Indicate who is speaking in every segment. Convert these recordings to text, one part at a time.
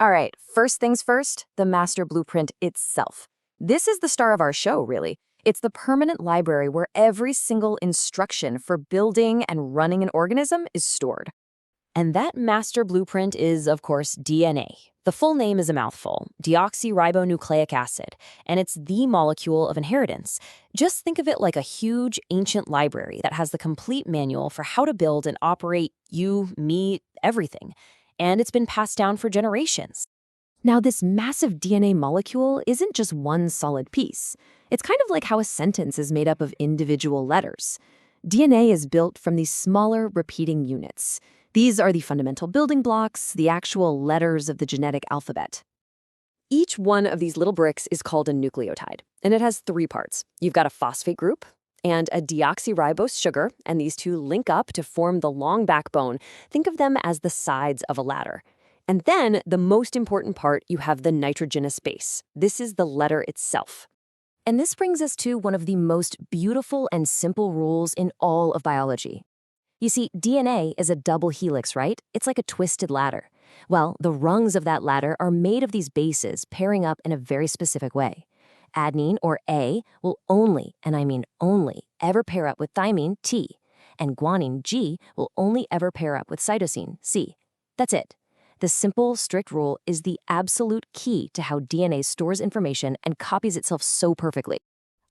Speaker 1: All right, first things first, the master blueprint itself. This is the star of our show, really. It's the permanent library where every single instruction for building and running an organism is stored. And that master blueprint is, of course, DNA. The full name is a mouthful, deoxyribonucleic acid, and it's the molecule of inheritance. Just think of it like a huge, ancient library that has the complete manual for how to build and operate you, me, everything. And it's been passed down for generations. Now, this massive DNA molecule isn't just one solid piece. It's kind of like how a sentence is made up of individual letters. DNA is built from these smaller, repeating units. These are the fundamental building blocks, the actual letters of the genetic alphabet. Each one of these little bricks is called a nucleotide, and it has three parts. You've got a phosphate group and a deoxyribose sugar, and these two link up to form the long backbone. Think of them as the sides of a ladder. And then, the most important part, you have the nitrogenous base. This is the letter itself. And this brings us to one of the most beautiful and simple rules in all of biology. You see, DNA is a double helix, right? It's like a twisted ladder. Well, the rungs of that ladder are made of these bases pairing up in a very specific way. Adenine, or A, will only, and I mean only, ever pair up with thymine, T, and guanine, G, will only ever pair up with cytosine, C. That's it. The simple, strict rule is the absolute key to how DNA stores information and copies itself so perfectly.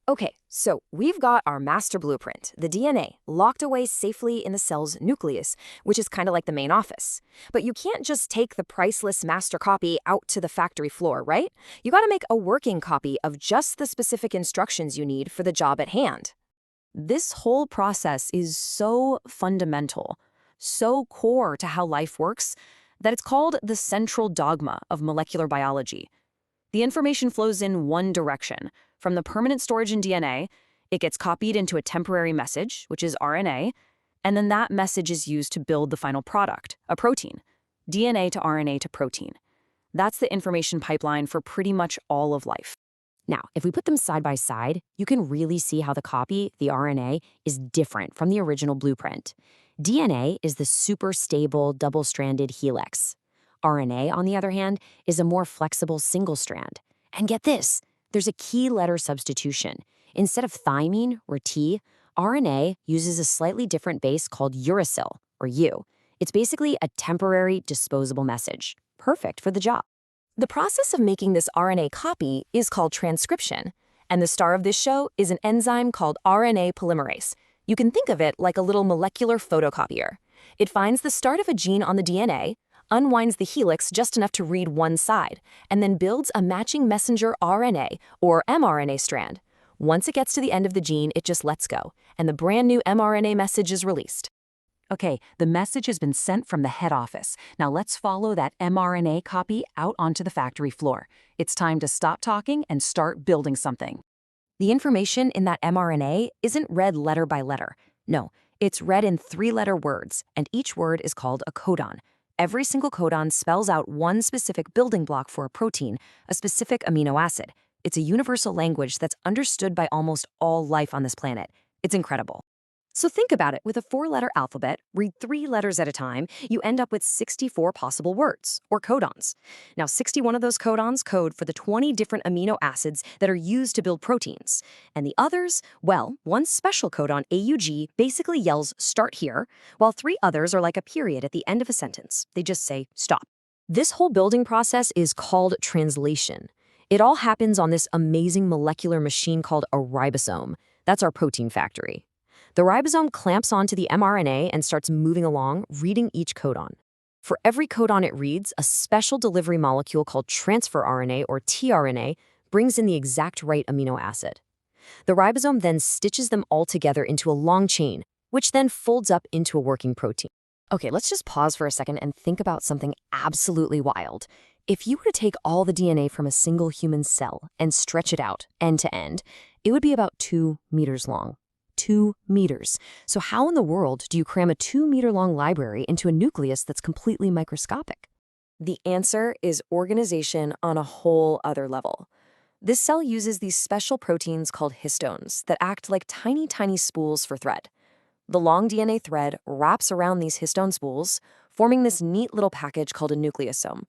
Speaker 1: Okay, so we've got our master blueprint, the DNA, locked away safely in the cell's nucleus, which is kind of like the main office. But you can't just take the priceless master copy out to the factory floor, right? You gotta make a working copy of just the specific instructions you need for the job at hand. This whole process is so fundamental, so core to how life works, that it's called the central dogma of molecular biology. The information flows in one direction. From the permanent storage in DNA, it gets copied into a temporary message, which is RNA, and then that message is used to build the final product, a protein. DNA to RNA to protein. That's the information pipeline for pretty much all of life. Now, if we put them side by side, you can really see how the copy, the RNA, is different from the original blueprint. DNA is the super stable double-stranded helix. RNA, on the other hand, is a more flexible single strand. And get this, there's a key letter substitution. Instead of thymine, or T, RNA uses a slightly different base called uracil, or U. It's basically a temporary disposable message, perfect for the job. The process of making this RNA copy is called transcription, and the star of this show is an enzyme called RNA polymerase. You can think of it like a little molecular photocopier. It finds the start of a gene on the DNA, unwinds the helix just enough to read one side, and then builds a matching messenger RNA, or mRNA strand. Once it gets to the end of the gene, it just lets go, and the brand new mRNA message is released. Okay, the message has been sent from the head office. Now let's follow that mRNA copy out onto the factory floor. It's time to stop talking and start building something. The information in that mRNA isn't read letter by letter. No, it's read in three-letter words, and each word is called a codon. Every single codon spells out one specific building block for a protein, a specific amino acid. It's a universal language that's understood by almost all life on this planet. It's incredible. So think about it. With a four-letter alphabet, read 3 letters at a time, you end up with 64 possible words, or codons. Now, 61 of those codons code for the 20 different amino acids that are used to build proteins. And the others, well, one special codon, AUG, basically yells, "Start here," while 3 others are like a period at the end of a sentence. They just say, "Stop." This whole building process is called translation. It all happens on this amazing molecular machine called a ribosome. That's our protein factory. The ribosome clamps onto the mRNA and starts moving along, reading each codon. For every codon it reads, a special delivery molecule called transfer RNA, or tRNA, brings in the exact right amino acid. The ribosome then stitches them all together into a long chain, which then folds up into a working protein. Okay, let's just pause for a second and think about something absolutely wild. If you were to take all the DNA from a single human cell and stretch it out end to end, it would be about 2 meters long. 2 meters. So how in the world do you cram a 2-meter-long library into a nucleus that's completely microscopic? The answer is organization on a whole other level. This cell uses these special proteins called histones that act like tiny, tiny spools for thread. The long DNA thread wraps around these histone spools, forming this neat little package called a nucleosome.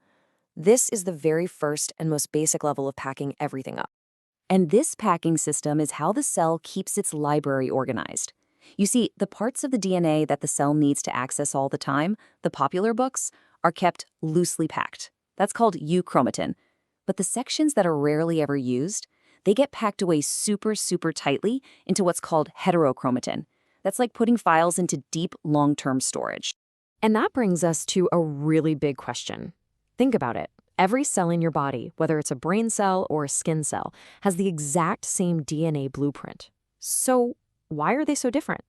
Speaker 1: This is the very first and most basic level of packing everything up. And this packing system is how the cell keeps its library organized. You see, the parts of the DNA that the cell needs to access all the time, the popular books, are kept loosely packed. That's called euchromatin. But the sections that are rarely ever used, they get packed away super, super tightly into what's called heterochromatin. That's like putting files into deep, long-term storage. And that brings us to a really big question. Think about it. Every cell in your body, whether it's a brain cell or a skin cell, has the exact same DNA blueprint. So why are they so different?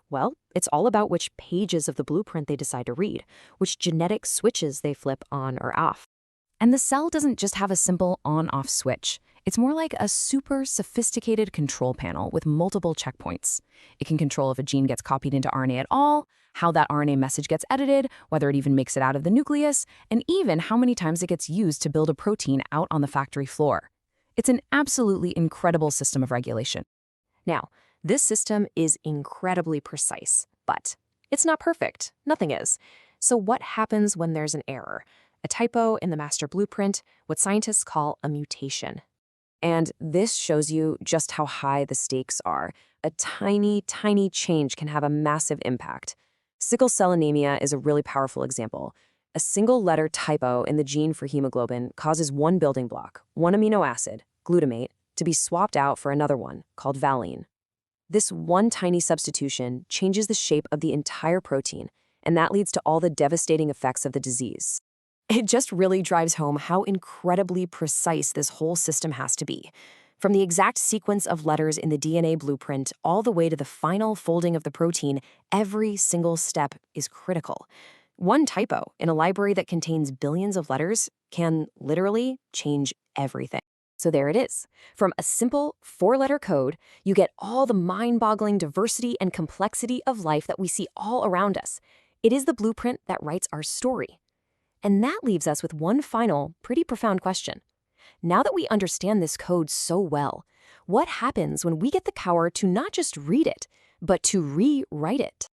Speaker 1: Well, it's all about which pages of the blueprint they decide to read, which genetic switches they flip on or off. And the cell doesn't just have a simple on-off switch. It's more like a super sophisticated control panel with multiple checkpoints. It can control if a gene gets copied into RNA at all, how that RNA message gets edited, whether it even makes it out of the nucleus, and even how many times it gets used to build a protein out on the factory floor. It's an absolutely incredible system of regulation. Now, this system is incredibly precise, but it's not perfect. Nothing is. So what happens when there's an error? A typo in the master blueprint, what scientists call a mutation. And this shows you just how high the stakes are. A tiny, tiny change can have a massive impact. Sickle cell anemia is a really powerful example. A single letter typo in the gene for hemoglobin causes one building block, one amino acid, glutamate, to be swapped out for another one, called valine. This one tiny substitution changes the shape of the entire protein, and that leads to all the devastating effects of the disease. It just really drives home how incredibly precise this whole system has to be. From the exact sequence of letters in the DNA blueprint all the way to the final folding of the protein, every single step is critical. One typo in a library that contains billions of letters can literally change everything. So there it is. From a simple 4-letter code, you get all the mind-boggling diversity and complexity of life that we see all around us. It is the blueprint that writes our story. And that leaves us with one final, pretty profound question. Now that we understand this code so well, what happens when we get the power to not just read it, but to rewrite it?